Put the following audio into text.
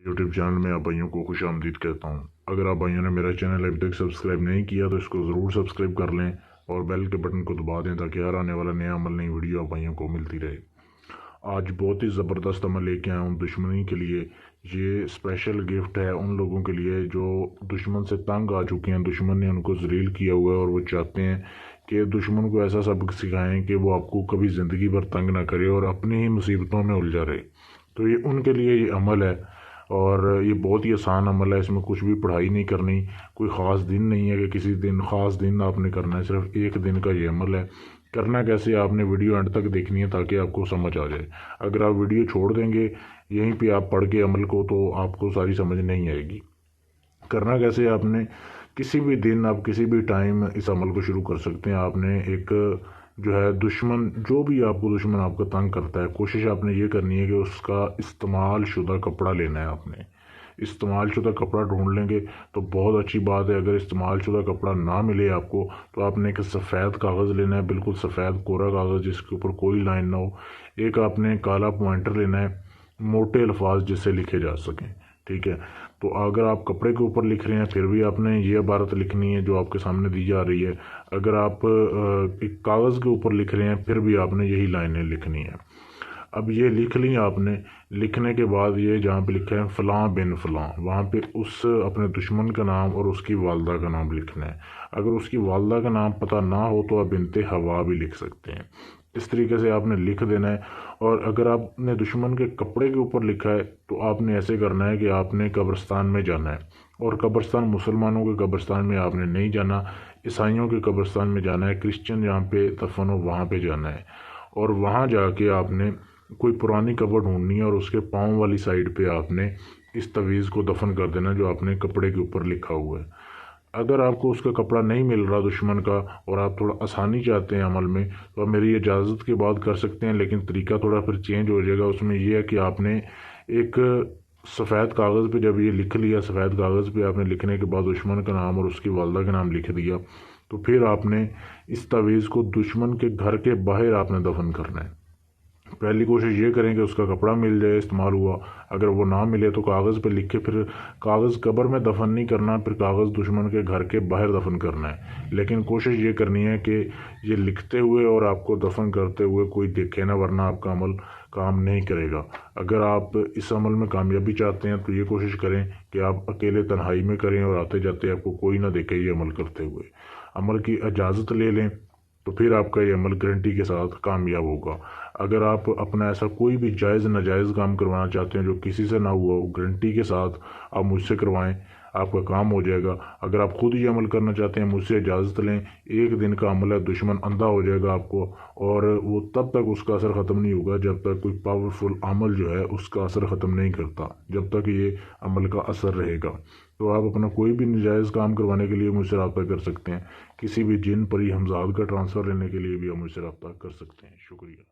YouTube channel में आप भाइयों को खुश आमदीद कहता हूँ। अगर आप भाइयों ने मेरा चैनल अभी तक सब्सक्राइब नहीं किया तो इसको ज़रूर सब्सक्राइब कर लें और बेल के बटन को दबा दें ताकि हर आने वाला नया अमल, नई वीडियो आप भाइयों को मिलती रहे। आज बहुत ही ज़बरदस्त अमल लेके आया हूँ दुश्मनी के लिए। ये स्पेशल गिफ्ट है उन लोगों के लिए जो दुश्मन से तंग आ चुके हैं, दुश्मन ने उनको ज़लील किया हुआ है और वो चाहते हैं कि दुश्मन को ऐसा सबक सिखाएं कि वो आपको कभी ज़िंदगी भर तंग ना करे और अपनी ही मुसीबतों में उलझा रहे। तो ये उनके लिए ये अमल है और ये बहुत ही आसान अमल है। इसमें कुछ भी पढ़ाई नहीं करनी, कोई ख़ास दिन नहीं है कि किसी दिन ख़ास दिन आपने करना है, सिर्फ एक दिन का ये अमल है। करना कैसे, आपने वीडियो एंड तक देखनी है ताकि आपको समझ आ जाए। अगर आप वीडियो छोड़ देंगे यहीं पे आप पढ़ के अमल को, तो आपको सारी समझ नहीं आएगी। करना कैसे, आपने किसी भी दिन, आप किसी भी टाइम इस अमल को शुरू कर सकते हैं। आपने एक जो है दुश्मन, जो भी आपको दुश्मन आपका तंग करता है, कोशिश आपने ये करनी है कि उसका इस्तेमाल शुदा कपड़ा लेना है। आपने इस्तेमाल शुदा कपड़ा ढूंढ लेंगे तो बहुत अच्छी बात है। अगर इस्तेमाल शुदा कपड़ा ना मिले आपको तो आपने एक सफ़ेद कागज़ लेना है, बिल्कुल सफ़ेद कोरा कागज़ जिसके ऊपर कोई लाइन ना हो। एक आपने काला पॉइंटर लेना है, मोटे अल्फाज जिससे लिखे जा सकें, ठीक है। तो अगर आप कपड़े के ऊपर लिख रहे हैं फिर भी आपने ये इबारत लिखनी है जो आपके सामने दी जा रही है। अगर आप एक कागज़ के ऊपर लिख रहे हैं फिर भी आपने यही लाइनें लिखनी है। अब ये लिख ली आपने, लिखने के बाद ये जहाँ पे लिखा है फ़लाँ बिन फ़लाँ, वहाँ पे उस अपने दुश्मन का नाम और उसकी वालदा का नाम लिखना है। अगर उसकी वालदा का नाम पता ना हो तो आप बिनते हवा भी लिख सकते हैं। इस तरीके से आपने लिख देना है। और अगर आपने दुश्मन के कपड़े के ऊपर लिखा है तो आपने ऐसे करना है कि आपने कब्रिस्तान में जाना है, और कब्रिस्तान मुसलमानों के कब्रिस्तान में आपने नहीं जाना, ईसाइयों के कब्रिस्तान में जाना है, क्रिश्चियन जहाँ पे दफन हो वहाँ पे जाना है। और वहाँ जाके आपने कोई पुरानी कब्र ढूंढनी है और उसके पाँव वाली साइड पे आपने इस तवीज़ को दफन कर देना जो आपने कपड़े के ऊपर लिखा हुआ है। अगर आपको उसका कपड़ा नहीं मिल रहा दुश्मन का और आप थोड़ा आसानी चाहते हैं अमल में, तो आप मेरी इजाज़त के बाद कर सकते हैं, लेकिन तरीका थोड़ा फिर चेंज हो जाएगा। उसमें यह है कि आपने एक सफ़ेद कागज़ पे जब ये लिख लिया, सफ़ेद कागज़ पे आपने लिखने के बाद दुश्मन का नाम और उसकी वालदा का नाम लिख दिया, तो फिर आपने इस तवीज़ को दुश्मन के घर के बाहर आपने दफन करना है। पहली कोशिश ये करें कि उसका कपड़ा मिल जाए इस्तेमाल हुआ। अगर वो ना मिले तो कागज़ पे लिख के फिर कागज़ कब्र में दफन नहीं करना, फिर कागज़ दुश्मन के घर के बाहर दफन करना है। लेकिन कोशिश ये करनी है कि ये लिखते हुए और आपको दफन करते हुए कोई देखे ना, वरना आपका अमल काम नहीं करेगा। अगर आप इस अमल में कामयाबी चाहते हैं तो ये कोशिश करें कि आप अकेले तन्हाई में करें और आते जाते आपको कोई ना देखे ये अमल करते हुए। अमल की इजाज़त ले लें तो फिर आपका ये अमल गारंटी के साथ कामयाब होगा। अगर आप अपना ऐसा कोई भी जायज़ नाजायज़ काम करवाना चाहते हैं जो किसी से ना हुआ हो, गारंटी के साथ आप मुझसे करवाएं, आपका काम हो जाएगा। अगर आप खुद ये अमल करना चाहते हैं मुझसे इजाज़त लें, एक दिन का अमल है, दुश्मन अंधा हो जाएगा आपको, और वो तब तक उसका असर ख़त्म नहीं होगा जब तक कोई पावरफुल अमल जो है उसका असर ख़त्म नहीं करता, जब तक ये अमल का असर रहेगा। तो आप अपना कोई भी नाजायज़ काम करवाने के लिए मुझसे रब्ता कर सकते हैं। किसी भी जिन परी हमजाद का ट्रांसफ़र लेने के लिए भी आप मुझसे रब्ता कर सकते हैं। शुक्रिया।